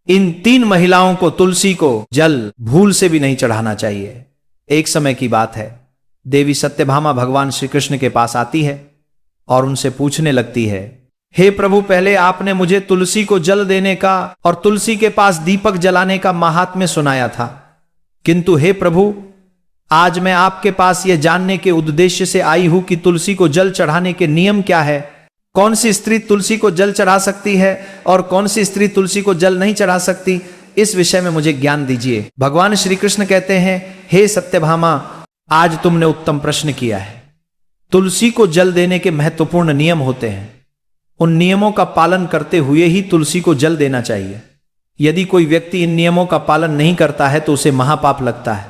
इन 3 महिलाओं को तुलसी को जल भूल से भी नहीं चढ़ाना चाहिए। एक समय की बात है, देवी सत्यभामा भगवान श्री कृष्ण के पास आती है और उनसे पूछने लगती है, हे प्रभु, पहले आपने मुझे तुलसी को जल देने का और तुलसी के पास दीपक जलाने का महात्म्य सुनाया था, किंतु हे प्रभु, आज मैं आपके पास यह जानने के उद्देश्य से आई हूं कि तुलसी को जल चढ़ाने के नियम क्या है, कौन सी स्त्री तुलसी को जल चढ़ा सकती है और कौन सी स्त्री तुलसी को जल नहीं चढ़ा सकती, इस विषय में मुझे ज्ञान दीजिए। भगवान श्री कृष्ण कहते हैं, हे सत्यभामा, आज तुमने उत्तम प्रश्न किया है। तुलसी को जल देने के महत्वपूर्ण नियम होते हैं, उन नियमों का पालन करते हुए ही तुलसी को जल देना चाहिए। यदि कोई व्यक्ति इन नियमों का पालन नहीं करता है तो उसे महापाप लगता है।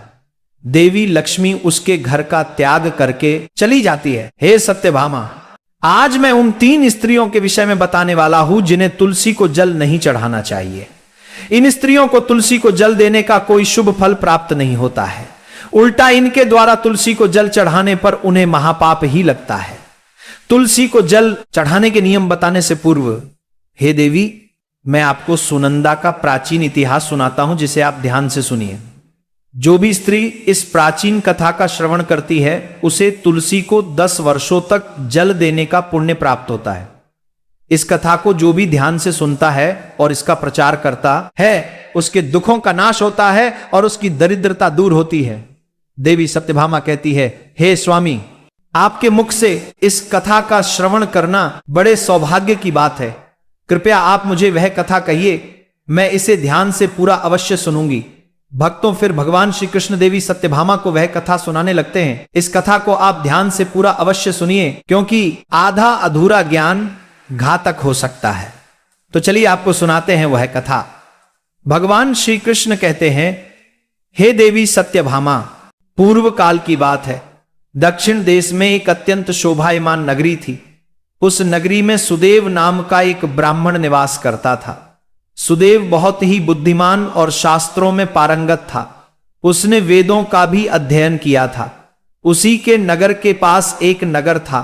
देवी लक्ष्मी उसके घर का त्याग करके चली जाती है। हे सत्यभामा, आज मैं उन 3 स्त्रियों के विषय में बताने वाला हूं जिन्हें तुलसी को जल नहीं चढ़ाना चाहिए। इन स्त्रियों को तुलसी को जल देने का कोई शुभ फल प्राप्त नहीं होता है, उल्टा इनके द्वारा तुलसी को जल चढ़ाने पर उन्हें महापाप ही लगता है। तुलसी को जल चढ़ाने के नियम बताने से पूर्व, हे देवी, मैं आपको सुनंदा का प्राचीन इतिहास सुनाता हूं, जिसे आप ध्यान से सुनिए। जो भी स्त्री इस प्राचीन कथा का श्रवण करती है उसे तुलसी को 10 वर्षों तक जल देने का पुण्य प्राप्त होता है। इस कथा को जो भी ध्यान से सुनता है और इसका प्रचार करता है उसके दुखों का नाश होता है और उसकी दरिद्रता दूर होती है। देवी सत्यभामा कहती है, हे स्वामी, आपके मुख से इस कथा का श्रवण करना बड़े सौभाग्य की बात है। कृपया आप मुझे वह कथा कहिए, मैं इसे ध्यान से पूरा अवश्य सुनूंगी। भक्तों फिर भगवान श्री कृष्ण देवी सत्यभामा को वह कथा सुनाने लगते हैं। इस कथा को आप ध्यान से पूरा अवश्य सुनिए, क्योंकि आधा अधूरा ज्ञान घातक हो सकता है। तो चलिए आपको सुनाते हैं वह कथा। भगवान श्री कृष्ण कहते हैं, हे देवी सत्यभामा, पूर्व काल की बात है। दक्षिण देश में एक अत्यंत शोभायमान नगरी थी। उस नगरी में सुदेव नाम का एक ब्राह्मण निवास करता था। सुदेव बहुत ही बुद्धिमान और शास्त्रों में पारंगत था। उसने वेदों का भी अध्ययन किया था। उसी के नगर के पास एक नगर था।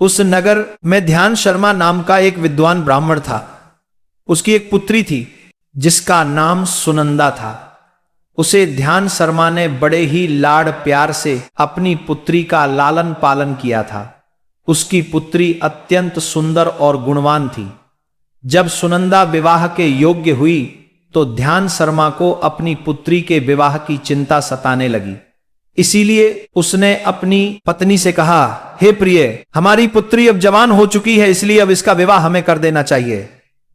उस नगर में ध्यान शर्मा नाम का एक विद्वान ब्राह्मण था। उसकी एक पुत्री थी जिसका नाम सुनंदा था। उसे ध्यान शर्मा ने बड़े ही लाड़ प्यार से अपनी पुत्री का लालन पालन किया था। उसकी पुत्री अत्यंत सुंदर और गुणवान थी। जब सुनंदा विवाह के योग्य हुई तो ध्यान शर्मा को अपनी पुत्री के विवाह की चिंता सताने लगी। इसीलिए उसने अपनी पत्नी से कहा, हे प्रिय, हमारी पुत्री अब जवान हो चुकी है, इसलिए अब इसका विवाह हमें कर देना चाहिए।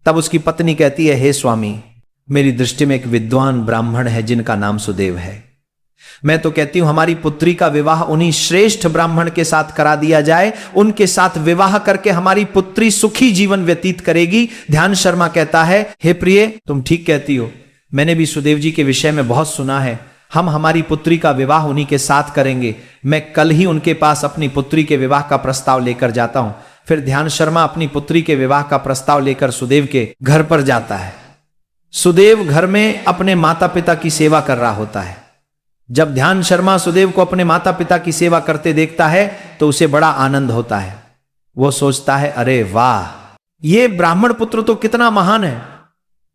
तब उसकी पत्नी कहती है, हे स्वामी, मेरी दृष्टि में एक विद्वान ब्राह्मण है जिनका नाम सुदेव है। मैं तो कहती हूं हमारी पुत्री का विवाह उन्हीं श्रेष्ठ ब्राह्मण के साथ करा दिया जाए। उनके साथ विवाह करके हमारी पुत्री सुखी जीवन व्यतीत करेगी। ध्यान शर्मा कहता है, हे प्रिय, तुम ठीक कहती हो। मैंने भी सुदेव जी के विषय में बहुत सुना है। हम हमारी पुत्री का विवाह उन्हीं के साथ करेंगे। मैं कल ही उनके पास अपनी पुत्री के विवाह का प्रस्ताव लेकर जाता हूं। फिर ध्यान शर्मा अपनी पुत्री के विवाह का प्रस्ताव लेकर सुदेव के घर पर जाता है। सुदेव घर में अपने माता पिता की सेवा कर रहा होता है। जब ध्यान शर्मा सुदेव को अपने माता पिता की सेवा करते देखता है तो उसे बड़ा आनंद होता है। वो सोचता है, अरे वाह, ये ब्राह्मण पुत्र तो कितना महान है।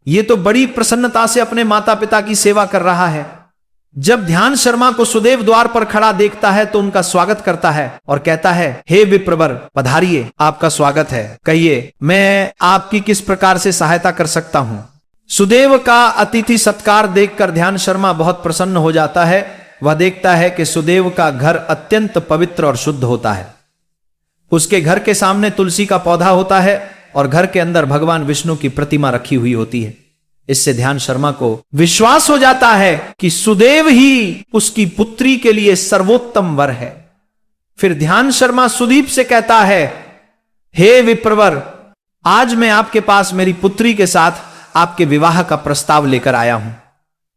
ये तो बड़ी प्रसन्नता से अपने माता पिता की सेवा कर रहा है। जब ध्यान शर्मा को सुदेव द्वार पर खड़ा देखता है तो उनका स्वागत करता है और कहता है, हे विप्रवर, पधारिए, आपका स्वागत है। कहिए, मैं आपकी किस प्रकार से सहायता कर सकता हूं। सुदेव का अतिथि सत्कार देखकर ध्यान शर्मा बहुत प्रसन्न हो जाता है। वह देखता है कि सुदेव का घर अत्यंत पवित्र और शुद्ध होता है। उसके घर के सामने तुलसी का पौधा होता है और घर के अंदर भगवान विष्णु की प्रतिमा रखी हुई होती है। इससे ध्यान शर्मा को विश्वास हो जाता है कि सुदेव ही उसकी पुत्री के लिए सर्वोत्तम वर है। फिर ध्यान शर्मा सुदीप से कहता है, हे विप्रवर, आज मैं आपके पास मेरी पुत्री के साथ आपके विवाह का प्रस्ताव लेकर आया हूं।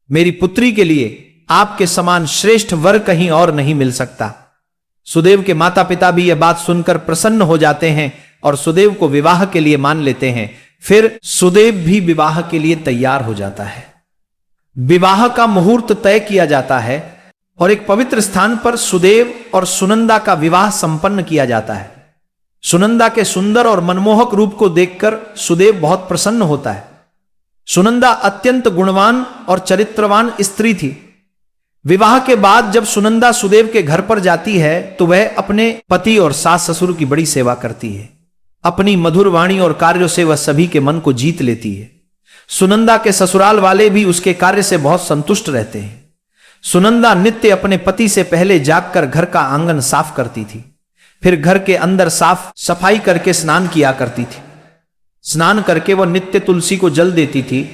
मेरी पुत्री के लिए आपके समान श्रेष्ठ वर कहीं और नहीं मिल सकता। सुदेव के माता पिता भी यह बात सुनकर प्रसन्न हो जाते हैं और सुदेव को विवाह के लिए मान लेते हैं। फिर सुदेव भी विवाह के लिए तैयार हो जाता है। विवाह का मुहूर्त तय किया जाता है और एक पवित्र स्थान पर सुदेव और सुनंदा का विवाह संपन्न किया जाता है। सुनंदा के सुंदर और मनमोहक रूप को देखकर सुदेव बहुत प्रसन्न होता है। सुनंदा अत्यंत गुणवान और चरित्रवान स्त्री थी। विवाह के बाद जब सुनंदा सुदेव के घर पर जाती है तो वह अपने पति और सास ससुर की बड़ी सेवा करती है। अपनी मधुर वाणी और कार्यों से वह सभी के मन को जीत लेती है। सुनंदा के ससुराल वाले भी उसके कार्य से बहुत संतुष्ट रहते हैं। सुनंदा नित्य अपने पति से पहले जागकर घर का आंगन साफ करती थी, फिर घर के अंदर साफ सफाई करके स्नान किया करती थी। स्नान करके वह नित्य तुलसी को जल देती थी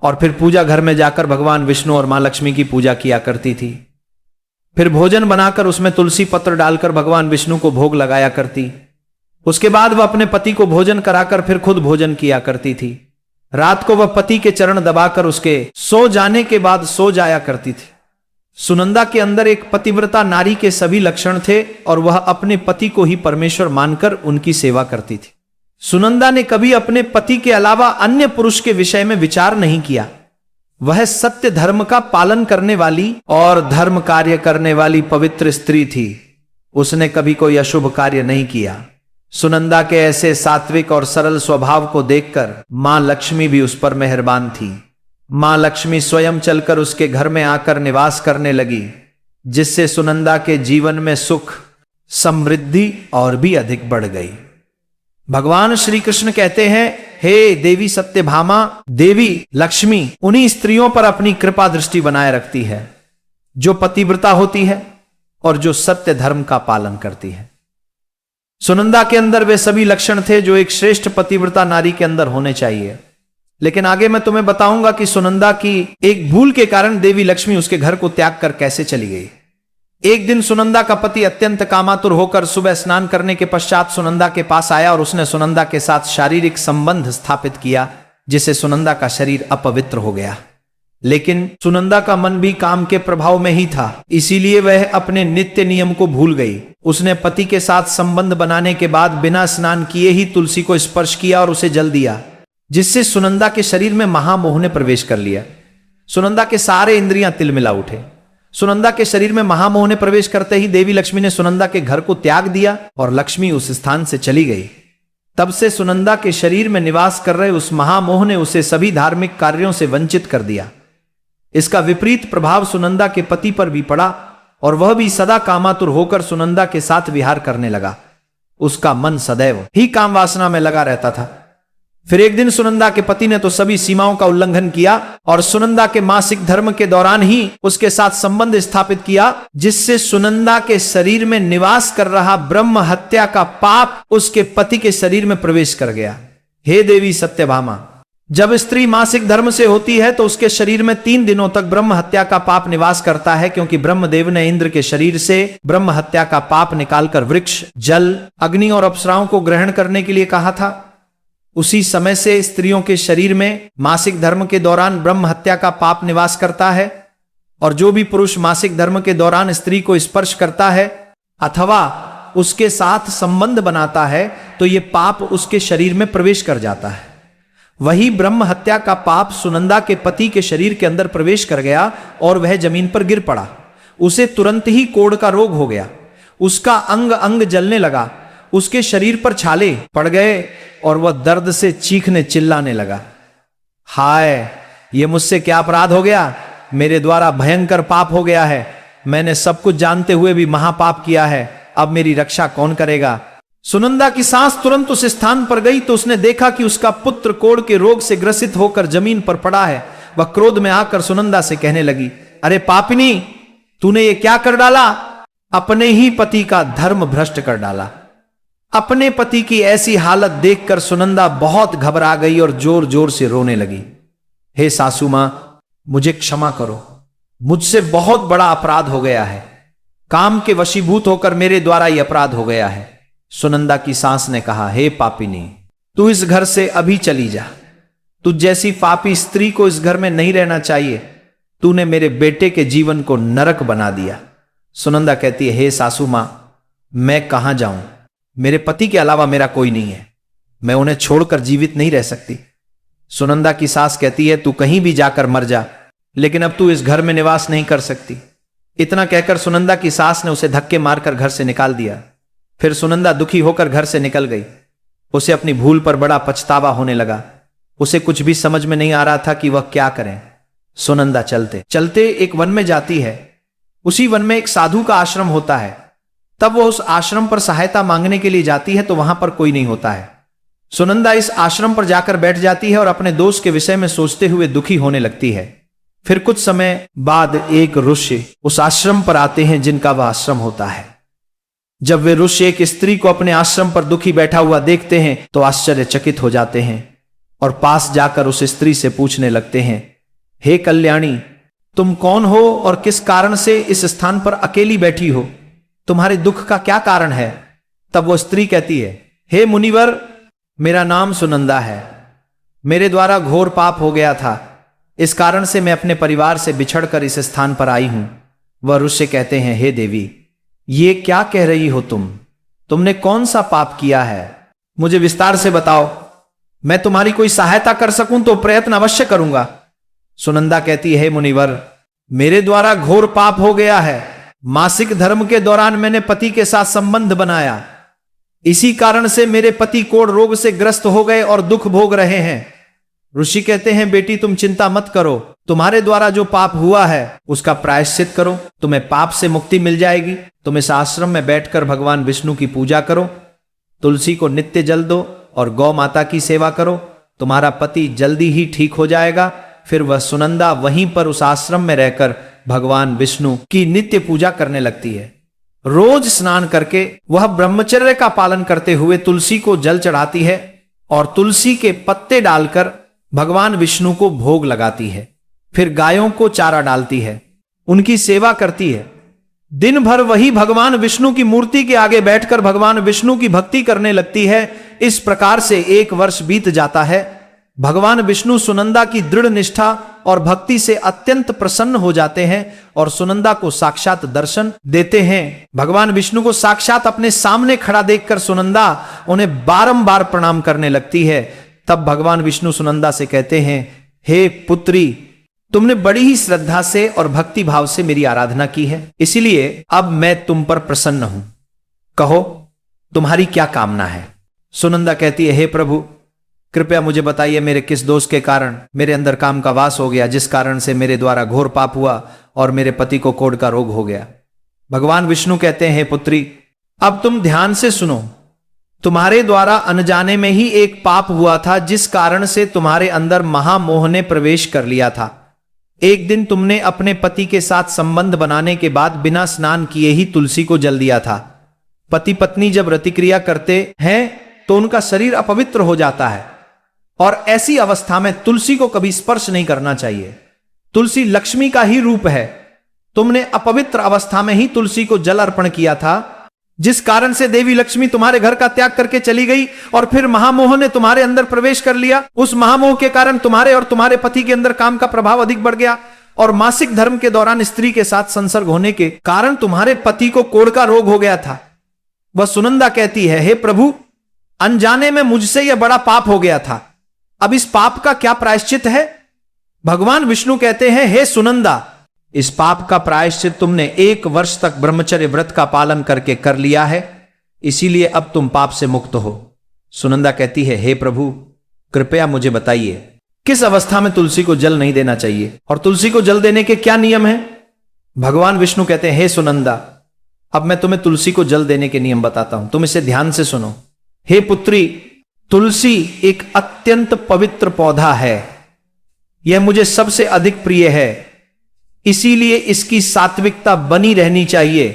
और फिर पूजा घर में जाकर भगवान विष्णु और मां लक्ष्मी की पूजा किया करती थी। फिर भोजन बनाकर उसमें तुलसी पत्र डालकर भगवान विष्णु को भोग लगाया करती। उसके बाद वह अपने पति को भोजन कराकर फिर खुद भोजन किया करती थी। रात को वह पति के चरण दबाकर उसके सो जाने के बाद सो जाया करती थी। सुनंदा के अंदर एक पतिव्रता नारी के सभी लक्षण थे और वह अपने पति को ही परमेश्वर मानकर उनकी सेवा करती थी। सुनंदा ने कभी अपने पति के अलावा अन्य पुरुष के विषय में विचार नहीं किया। वह सत्य धर्म का पालन करने वाली और धर्म कार्य करने वाली पवित्र स्त्री थी। उसने कभी कोई अशुभ कार्य नहीं किया। सुनंदा के ऐसे सात्विक और सरल स्वभाव को देखकर मां लक्ष्मी भी उस पर मेहरबान थी। मां लक्ष्मी स्वयं चलकर उसके घर में आकर निवास करने लगी, जिससे सुनंदा के जीवन में सुख समृद्धि और भी अधिक बढ़ गई। भगवान श्री कृष्ण कहते हैं, हे देवी सत्यभामा, देवी लक्ष्मी उन्हीं स्त्रियों पर अपनी कृपा दृष्टि बनाए रखती है जो पतिव्रता होती है और जो सत्य धर्म का पालन करती है। सुनंदा के अंदर वे सभी लक्षण थे जो एक श्रेष्ठ पतिव्रता नारी के अंदर होने चाहिए। लेकिन आगे मैं तुम्हें बताऊंगा कि सुनंदा की एक भूल के कारण देवी लक्ष्मी उसके घर को त्याग कर कैसे चली गई। एक दिन सुनंदा का पति अत्यंत कामातुर होकर सुबह स्नान करने के पश्चात सुनंदा के पास आया और उसने सुनंदा के साथ शारीरिक संबंध स्थापित किया, जिससे सुनंदा का शरीर अपवित्र हो गया। लेकिन सुनंदा का मन भी काम के प्रभाव में ही था, इसीलिए वह अपने नित्य नियम को भूल गई। उसने पति के साथ संबंध बनाने के बाद बिना स्नान किए ही तुलसी को स्पर्श किया और उसे जल दिया, जिससे सुनंदा के शरीर में महामोह ने प्रवेश कर लिया। सुनंदा के सारे इंद्रियां तिलमिला उठे। सुनंदा के शरीर में महामोह ने प्रवेश करते ही देवी लक्ष्मी ने सुनंदा के घर को त्याग दिया और लक्ष्मी उस स्थान से चली गई। तब से सुनंदा के शरीर में निवास कर रहे उस महामोह ने उसे सभी धार्मिक कार्यों से वंचित कर दिया। इसका विपरीत प्रभाव सुनंदा के पति पर भी पड़ा और वह भी सदा कामातुर होकर सुनंदा के साथ विहार करने लगा। उसका मन सदैव ही काम वासना में लगा रहता था। फिर एक दिन सुनंदा के पति ने तो सभी सीमाओं का उल्लंघन किया और सुनंदा के मासिक धर्म के दौरान ही उसके साथ संबंध स्थापित किया, जिससे सुनंदा के शरीर में निवास कर रहा ब्रह्म हत्या का पाप उसके पति के शरीर में प्रवेश कर गया। हे देवी सत्यभामा, जब स्त्री मासिक धर्म से होती है तो उसके शरीर में 3 दिनों तक ब्रह्म हत्या का पाप निवास करता है, क्योंकि ब्रह्मदेव ने इंद्र के शरीर से ब्रह्म हत्या का पाप निकालकर वृक्ष, जल, अग्नि और अप्सराओं को ग्रहण करने के लिए कहा था। उसी समय से स्त्रियों के शरीर में मासिक धर्म के दौरान ब्रह्म हत्या का पाप निवास करता है, और जो भी पुरुष मासिक धर्म के दौरान स्त्री को स्पर्श करता है अथवा उसके साथ संबंध बनाता है तो ये पाप उसके शरीर में प्रवेश कर जाता है। वही ब्रह्म हत्या का पाप सुनंदा के पति के शरीर के अंदर प्रवेश कर गया और वह जमीन पर गिर पड़ा। उसे तुरंत ही कोढ़ का रोग हो गया। उसका अंग अंग जलने लगा, उसके शरीर पर छाले पड़ गए और वह दर्द से चीखने चिल्लाने लगा। हाय, ये मुझसे क्या अपराध हो गया, मेरे द्वारा भयंकर पाप हो गया है। मैंने सब कुछ जानते हुए भी महापाप किया है, अब मेरी रक्षा कौन करेगा। सुनंदा की सांस तुरंत उस स्थान पर गई तो उसने देखा कि उसका पुत्र कोढ़ के रोग से ग्रसित होकर जमीन पर पड़ा है। वह क्रोध में आकर सुनंदा से कहने लगी, अरे पापिनी, तूने ये क्या कर डाला। अपने ही पति का धर्म भ्रष्ट कर डाला। अपने पति की ऐसी हालत देखकर सुनंदा बहुत घबरा गई और जोर जोर से रोने लगी। हे सासू मां, मुझे क्षमा करो, मुझसे बहुत बड़ा अपराध हो गया है। काम के वशीभूत होकर मेरे द्वारा यह अपराध हो गया है। सुनंदा की सास ने कहा, हे पापिनी, तू इस घर से अभी चली जा। तुझ जैसी पापी स्त्री को इस घर में नहीं रहना चाहिए। तूने मेरे बेटे के जीवन को नरक बना दिया। सुनंदा कहती है, हे सासू मां, मैं कहां जाऊं, मेरे पति के अलावा मेरा कोई नहीं है, मैं उन्हें छोड़कर जीवित नहीं रह सकती। सुनंदा की सास कहती है, तू कहीं भी जाकर मर जा, लेकिन अब तू इस घर में निवास नहीं कर सकती। इतना कहकर सुनंदा की सास ने उसे धक्के मारकर घर से निकाल दिया। फिर सुनंदा दुखी होकर घर से निकल गई। उसे अपनी भूल पर बड़ा पछतावा होने लगा। उसे कुछ भी समझ में नहीं आ रहा था कि वह क्या करें। सुनंदा चलते चलते एक वन में जाती है। उसी वन में एक साधु का आश्रम होता है। तब वो उस आश्रम पर सहायता मांगने के लिए जाती है तो वहां पर कोई नहीं होता है। सुनंदा इस आश्रम पर जाकर बैठ जाती है और अपने दोस्त के विषय में सोचते हुए दुखी होने लगती है। फिर कुछ समय बाद एक ऋषि उस आश्रम पर आते हैं जिनका वह आश्रम होता है। जब वे ऋषि एक स्त्री को अपने आश्रम पर दुखी बैठा हुआ देखते हैं तो आश्चर्यचकित हो जाते हैं और पास जाकर उस स्त्री से पूछने लगते हैं, हे कल्याणी, तुम कौन हो और किस कारण से इस स्थान पर अकेली बैठी हो? तुम्हारे दुख का क्या कारण है? तब वो स्त्री कहती है, हे मुनिवर, मेरा नाम सुनंदा है। मेरे द्वारा घोर पाप हो गया था, इस कारण से मैं अपने परिवार से बिछड़कर इस स्थान पर आई हूं। वह ऋषि कहते हैं, हे देवी, ये क्या कह रही हो तुमने कौन सा पाप किया है? मुझे विस्तार से बताओ। मैं तुम्हारी कोई सहायता कर सकूं तो प्रयत्न अवश्य करूंगा। सुनंदा कहती है, हे मुनिवर, मेरे द्वारा घोर पाप हो गया है। मासिक धर्म के दौरान मैंने पति के साथ संबंध बनाया। इसी कारण से मेरे पति कोढ़ रोग से ग्रस्त हो गए और दुख भोग रहे हैं। ऋषि कहते हैं, बेटी तुम चिंता मत करो, तुम्हारे द्वारा जो पाप हुआ है उसका प्रायश्चित करो, तुम्हें पाप से मुक्ति मिल जाएगी। तुम इस आश्रम में बैठकर भगवान विष्णु की पूजा करो, तुलसी को नित्य जल दो और गौ माता की सेवा करो। तुम्हारा पति जल्दी ही ठीक हो जाएगा। फिर वह सुनंदा वहीं पर उस आश्रम में रहकर भगवान विष्णु की नित्य पूजा करने लगती है। रोज स्नान करके वह ब्रह्मचर्य का पालन करते हुए तुलसी को जल चढ़ाती है और तुलसी के पत्ते डालकर भगवान विष्णु को भोग लगाती है। फिर गायों को चारा डालती है, उनकी सेवा करती है। दिन भर वही भगवान विष्णु की मूर्ति के आगे बैठकर भगवान विष्णु की भक्ति करने लगती है। इस प्रकार से 1 वर्ष बीत जाता है। भगवान विष्णु सुनंदा की दृढ़ निष्ठा और भक्ति से अत्यंत प्रसन्न हो जाते हैं और सुनंदा को साक्षात दर्शन देते हैं। भगवान विष्णु को साक्षात अपने सामने खड़ा देखकर सुनंदा उन्हें बारंबार प्रणाम करने लगती है। तब भगवान विष्णु सुनंदा से कहते हैं, हे पुत्री, तुमने बड़ी ही श्रद्धा से और भक्ति भाव से मेरी आराधना की है, इसीलिए अब मैं तुम पर प्रसन्न हूं। कहो तुम्हारी क्या कामना है? सुनंदा कहती है, हे प्रभु, कृपया मुझे बताइए मेरे किस दोष के कारण मेरे अंदर काम का वास हो गया, जिस कारण से मेरे द्वारा घोर पाप हुआ और मेरे पति को कोढ़ का रोग हो गया। भगवान विष्णु कहते हैं, हे पुत्री, अब तुम ध्यान से सुनो। तुम्हारे द्वारा अनजाने में ही एक पाप हुआ था जिस कारण से तुम्हारे अंदर महामोह ने प्रवेश कर लिया था। एक दिन तुमने अपने पति के साथ संबंध बनाने के बाद बिना स्नान किए ही तुलसी को जल दिया था। पति पत्नी जब रतिक्रिया करते हैं तो उनका शरीर अपवित्र हो जाता है और ऐसी अवस्था में तुलसी को कभी स्पर्श नहीं करना चाहिए। तुलसी लक्ष्मी का ही रूप है। तुमने अपवित्र अवस्था में ही तुलसी को जल अर्पण किया था, जिस कारण से देवी लक्ष्मी तुम्हारे घर का त्याग करके चली गई और फिर महामोह ने तुम्हारे अंदर प्रवेश कर लिया। उस महामोह के कारण तुम्हारे और तुम्हारे पति के अंदर काम का प्रभाव अधिक बढ़ गया और मासिक धर्म के दौरान स्त्री के साथ संसर्ग होने के कारण तुम्हारे पति को कोढ़ का रोग हो गया था। वह सुनंदा कहती है, हे प्रभु, अनजाने में मुझसे यह बड़ा पाप हो गया था। अब इस पाप का क्या प्रायश्चित है? भगवान विष्णु कहते हैं, हे सुनंदा, इस पाप का प्रायश्चित तुमने 1 वर्ष तक ब्रह्मचर्य व्रत का पालन करके कर लिया है, इसीलिए अब तुम पाप से मुक्त हो। सुनंदा कहती है, हे प्रभु, कृपया मुझे बताइए किस अवस्था में तुलसी को जल नहीं देना चाहिए और तुलसी को जल देने के क्या नियम हैं? भगवान विष्णु कहते हैं, हे सुनंदा, अब मैं तुम्हें तुलसी को जल देने के नियम बताता हूं, तुम इसे ध्यान से सुनो। हे पुत्री, तुलसी एक अत्यंत पवित्र पौधा है। यह मुझे सबसे अधिक प्रिय है, इसीलिए इसकी सात्विकता बनी रहनी चाहिए।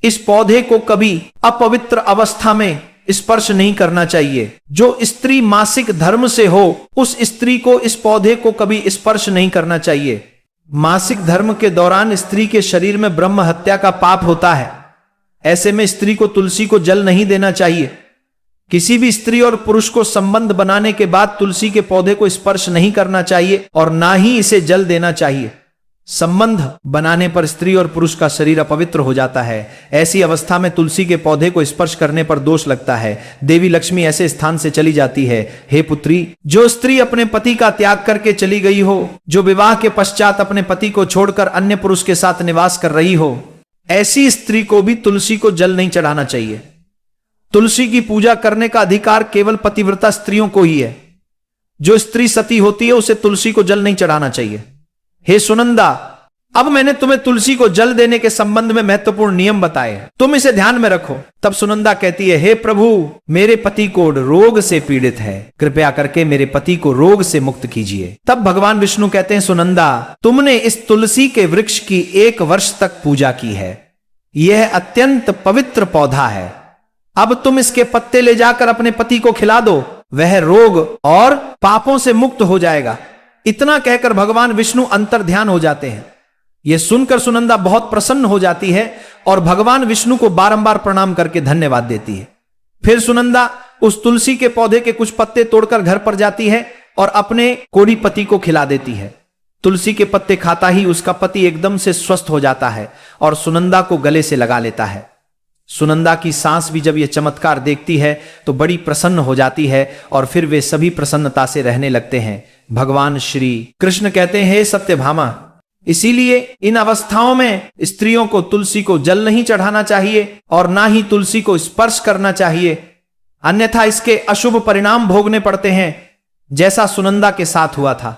इस पौधे को कभी अपवित्र अवस्था में स्पर्श नहीं करना चाहिए। जो स्त्री मासिक धर्म से हो उस स्त्री को इस पौधे को कभी स्पर्श नहीं करना चाहिए। मासिक धर्म के दौरान स्त्री के शरीर में ब्रह्म हत्या का पाप होता है। ऐसे में स्त्री को तुलसी को जल नहीं देना चाहिए। किसी भी स्त्री और पुरुष को संबंध बनाने के बाद तुलसी के पौधे को स्पर्श नहीं करना चाहिए और ना ही इसे जल देना चाहिए। संबंध बनाने पर स्त्री और पुरुष का शरीर अपवित्र हो जाता है। ऐसी अवस्था में तुलसी के पौधे को स्पर्श करने पर दोष लगता है। देवी लक्ष्मी ऐसे स्थान से चली जाती है। हे पुत्री, जो स्त्री अपने पति का त्याग करके चली गई हो, जो विवाह के पश्चात अपने पति को छोड़कर अन्य पुरुष के साथ निवास कर रही हो, ऐसी स्त्री को भी तुलसी को जल नहीं चढ़ाना चाहिए। तुलसी की पूजा करने का अधिकार केवल पतिव्रता स्त्रियों को ही है। जो स्त्री सती होती है उसे तुलसी को जल नहीं चढ़ाना चाहिए। हे सुनंदा, अब मैंने तुम्हें तुलसी को जल देने के संबंध में महत्वपूर्ण नियम बताए हैं, तुम इसे ध्यान में रखो। तब सुनंदा कहती है, हे प्रभु, मेरे पति को रोग से पीड़ित है, कृपया करके मेरे पति को रोग से मुक्त कीजिए। तब भगवान विष्णु कहते हैं, सुनंदा, तुमने इस तुलसी के वृक्ष की 1 वर्ष तक पूजा की है, यह अत्यंत पवित्र पौधा है। अब तुम इसके पत्ते ले जाकर अपने पति को खिला दो, वह रोग और पापों से मुक्त हो जाएगा। इतना कहकर भगवान विष्णु अंतर्ध्यान हो जाते हैं। यह सुनकर सुनंदा बहुत प्रसन्न हो जाती है और भगवान विष्णु को बारंबार प्रणाम करके धन्यवाद देती है। फिर सुनंदा उस तुलसी के पौधे के कुछ पत्ते तोड़कर घर पर जाती है और अपने कोढ़ी पति को खिला देती है। तुलसी के पत्ते खाता ही उसका पति एकदम से स्वस्थ हो जाता है और सुनंदा को गले से लगा लेता है। सुनंदा की सांस भी जब यह चमत्कार देखती है तो बड़ी प्रसन्न हो जाती है और फिर वे सभी प्रसन्नता से रहने लगते हैं। भगवान श्री कृष्ण कहते हैं, हे सत्यभामा, इसीलिए इन अवस्थाओं में स्त्रियों को तुलसी को जल नहीं चढ़ाना चाहिए और ना ही तुलसी को स्पर्श करना चाहिए, अन्यथा इसके अशुभ परिणाम भोगने पड़ते हैं, जैसा सुनंदा के साथ हुआ था।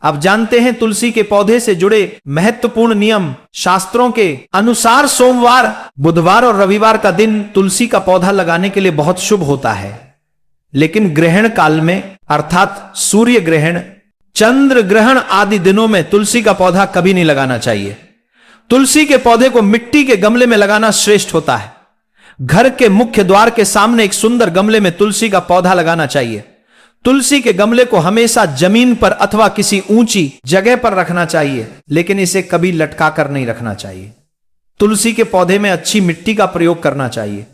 अब जानते हैं तुलसी के पौधे से जुड़े महत्वपूर्ण नियम। शास्त्रों के अनुसार सोमवार, बुधवार और रविवार का दिन तुलसी का पौधा लगाने के लिए बहुत शुभ होता है, लेकिन ग्रहण काल में अर्थात सूर्य ग्रहण, चंद्र ग्रहण आदि दिनों में तुलसी का पौधा कभी नहीं लगाना चाहिए। तुलसी के पौधे को मिट्टी के गमले में लगाना श्रेष्ठ होता है। घर के मुख्य द्वार के सामने एक सुंदर गमले में तुलसी का पौधा लगाना चाहिए। तुलसी के गमले को हमेशा जमीन पर अथवा किसी ऊंची जगह पर रखना चाहिए, लेकिन इसे कभी लटका कर नहीं रखना चाहिए। तुलसी के पौधे में अच्छी मिट्टी का प्रयोग करना चाहिए।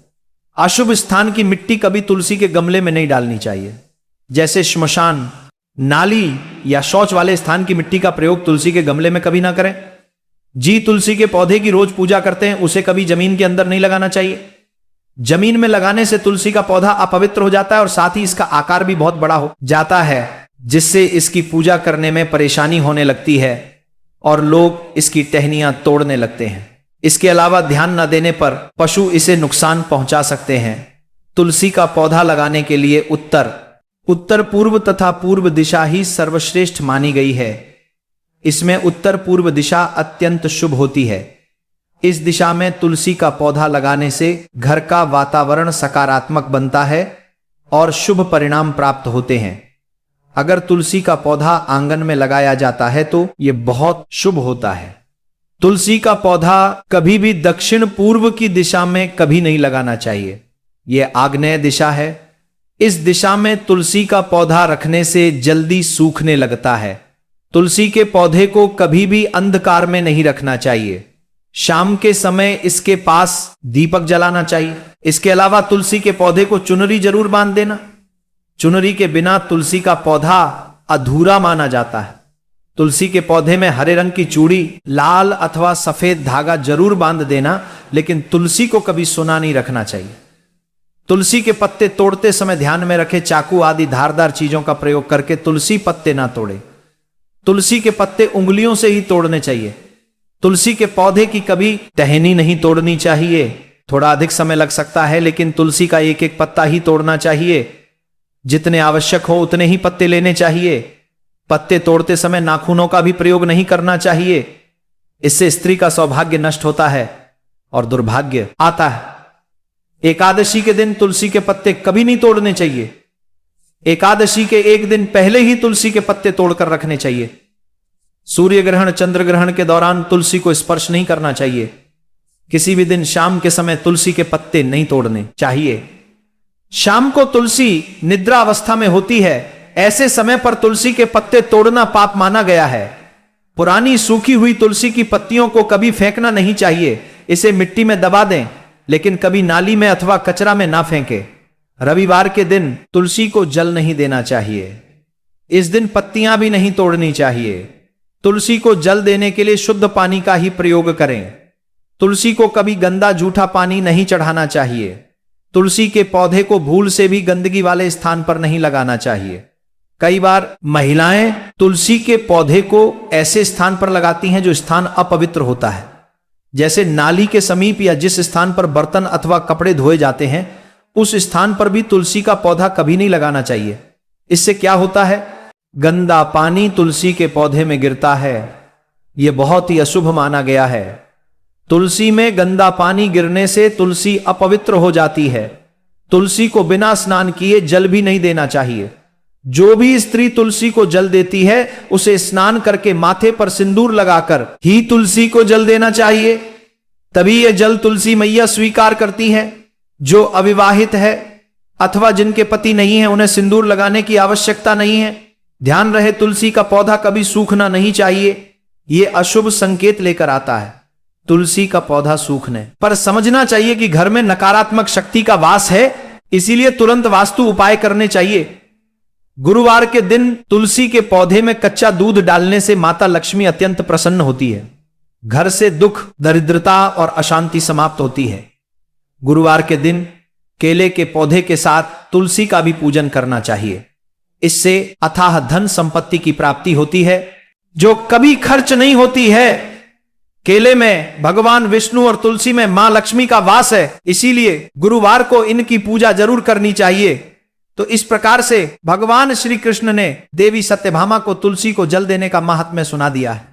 अशुभ स्थान की मिट्टी कभी तुलसी के गमले में नहीं डालनी चाहिए, जैसे श्मशान, नाली या शौच वाले स्थान की मिट्टी का प्रयोग तुलसी के गमले में कभी ना करें। जी तुलसी के पौधे की रोज पूजा करते हैं, उसे कभी जमीन के अंदर नहीं लगाना चाहिए। जमीन में लगाने से तुलसी का पौधा अपवित्र हो जाता है और साथ ही इसका आकार भी बहुत बड़ा हो जाता है, जिससे इसकी पूजा करने में परेशानी होने लगती है और लोग इसकी टहनियां तोड़ने लगते हैं। इसके अलावा ध्यान न देने पर पशु इसे नुकसान पहुंचा सकते हैं। तुलसी का पौधा लगाने के लिए उत्तर पूर्व तथा पूर्व दिशा ही सर्वश्रेष्ठ मानी गई है। इसमें उत्तर पूर्व दिशा अत्यंत शुभ होती है। इस दिशा में तुलसी का पौधा लगाने से घर का वातावरण सकारात्मक बनता है और शुभ परिणाम प्राप्त होते हैं। अगर तुलसी का पौधा आंगन में लगाया जाता है तो यह बहुत शुभ होता है। तुलसी का पौधा कभी भी दक्षिण पूर्व की दिशा में कभी नहीं लगाना चाहिए। यह आग्नेय दिशा है। इस दिशा में तुलसी का पौधा रखने से जल्दी सूखने लगता है। तुलसी के पौधे को कभी भी अंधकार में नहीं रखना चाहिए। शाम के समय इसके पास दीपक जलाना चाहिए। इसके अलावा तुलसी के पौधे को चुनरी जरूर बांध देना। चुनरी के बिना तुलसी का पौधा अधूरा माना जाता है। तुलसी के पौधे में हरे रंग की चूड़ी, लाल अथवा सफेद धागा जरूर बांध देना, लेकिन तुलसी को कभी सुना नहीं रखना चाहिए। तुलसी के पत्ते तोड़ते समय ध्यान में रखें, चाकू आदि धारदार चीजों का प्रयोग करके तुलसी पत्ते ना तोड़े। तुलसी के पत्ते उंगलियों से ही तोड़ने चाहिए। तुलसी के पौधे की कभी टहनी नहीं तोड़नी चाहिए। थोड़ा अधिक समय लग सकता है, लेकिन तुलसी का एक एक पत्ता ही तोड़ना चाहिए। जितने आवश्यक हो उतने ही पत्ते लेने चाहिए। पत्ते तोड़ते समय नाखूनों का भी प्रयोग नहीं करना चाहिए। इससे स्त्री का सौभाग्य नष्ट होता है और दुर्भाग्य आता है। एकादशी के दिन तुलसी के पत्ते कभी नहीं तोड़ने चाहिए। एकादशी के एक दिन पहले ही तुलसी के पत्ते तोड़कर रखने चाहिए। सूर्य ग्रहण, चंद्र ग्रहण के दौरान तुलसी को स्पर्श नहीं करना चाहिए। किसी भी दिन शाम के समय तुलसी के पत्ते नहीं तोड़ने चाहिए। शाम को तुलसी निद्रा अवस्था में होती है। ऐसे समय पर तुलसी के पत्ते तोड़ना पाप माना गया है। पुरानी सूखी हुई तुलसी की पत्तियों को कभी फेंकना नहीं चाहिए। इसे मिट्टी में दबा दें, लेकिन कभी नाली में अथवा कचरा में ना फेंके। रविवार के दिन तुलसी को जल नहीं देना चाहिए। इस दिन पत्तियां भी नहीं तोड़नी चाहिए। तुलसी को जल देने के लिए शुद्ध पानी का ही प्रयोग करें। तुलसी को कभी गंदा जूठा पानी नहीं चढ़ाना चाहिए। तुलसी के पौधे को भूल से भी गंदगी वाले स्थान पर नहीं लगाना चाहिए। कई बार महिलाएं तुलसी के पौधे को ऐसे स्थान पर लगाती हैं जो स्थान अपवित्र होता है, जैसे नाली के समीप या जिस स्थान पर बर्तन अथवा कपड़े धोए जाते हैं, उस स्थान पर भी तुलसी का पौधा कभी नहीं लगाना चाहिए। इससे क्या होता है, गंदा पानी तुलसी के पौधे में गिरता है, यह बहुत ही अशुभ माना गया है। तुलसी में गंदा पानी गिरने से तुलसी अपवित्र हो जाती है। तुलसी को बिना स्नान किए जल भी नहीं देना चाहिए। जो भी स्त्री तुलसी को जल देती है उसे स्नान करके माथे पर सिंदूर लगाकर ही तुलसी को जल देना चाहिए, तभी यह जल तुलसी मैया स्वीकार करती है। जो अविवाहित है अथवा जिनके पति नहीं है उन्हें सिंदूर लगाने की आवश्यकता नहीं है। ध्यान रहे, तुलसी का पौधा कभी सूखना नहीं चाहिए, यह अशुभ संकेत लेकर आता है तुलसी का पौधा सूखने पर। समझना चाहिए कि घर में नकारात्मक शक्ति का वास है, इसीलिए तुरंत वास्तु उपाय करने चाहिए। गुरुवार के दिन तुलसी के पौधे में कच्चा दूध डालने से माता लक्ष्मी अत्यंत प्रसन्न होती है। घर से दुख, दरिद्रता और अशांति समाप्त होती है। गुरुवार के दिन केले के पौधे के साथ तुलसी का भी पूजन करना चाहिए। इससे अथाह धन संपत्ति की प्राप्ति होती है जो कभी खर्च नहीं होती है। केले में भगवान विष्णु और तुलसी में मां लक्ष्मी का वास है, इसीलिए गुरुवार को इनकी पूजा जरूर करनी चाहिए। तो इस प्रकार से भगवान श्री कृष्ण ने देवी सत्यभामा को तुलसी को जल देने का महात्म्य सुना दिया है।